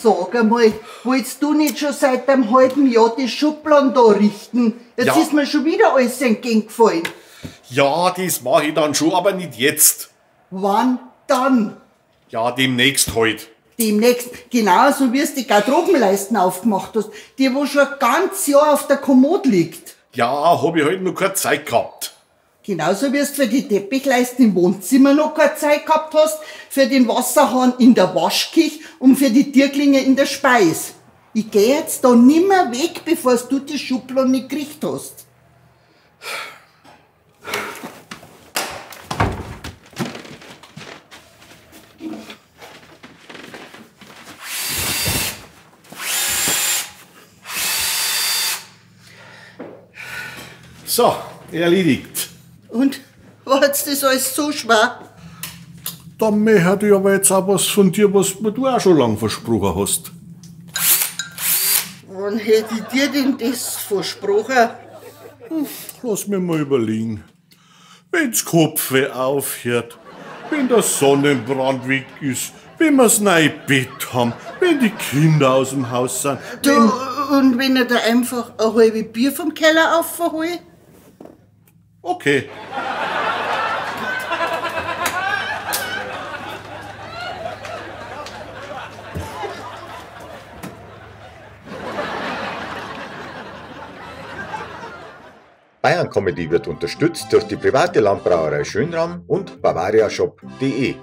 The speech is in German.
sag einmal, wolltest du nicht schon seit einem halben Jahr die Schubladen da richten? Jetzt Ja. ist mir schon wieder alles entgegengefallen. Ja, das mache ich dann schon, aber nicht jetzt. Wann dann? Ja, demnächst halt. Demnächst, genauso wie du die Garderobenleisten aufgemacht hast, die wo schon ein ganzes Jahr auf der Kommode liegt. Ja, hab ich halt noch keine Zeit gehabt. Genauso wie du für die Teppichleisten im Wohnzimmer noch keine Zeit gehabt hast, für den Wasserhahn in der Waschküche und für die Tierklinge in der Speis. Ich geh jetzt da nimmer weg, bevor du die Schublade nicht gekriegt hast. So, erledigt. Und war jetzt das alles so schwer? Dann möchte ich aber jetzt auch was von dir, was du auch schon lang versprochen hast. Wann hätte ich dir denn das versprochen? Lass mir mal überlegen. Wenn's Kopfweh aufhört, wenn der Sonnenbrand weg ist, wenn wir's neue Bett haben, wenn die Kinder aus dem Haus sind. Du, und wenn er da einfach ein halbes Bier vom Keller aufholt? Okay. Bayern Comedy wird unterstützt durch die private Landbrauerei Schönram und bavariashop.de.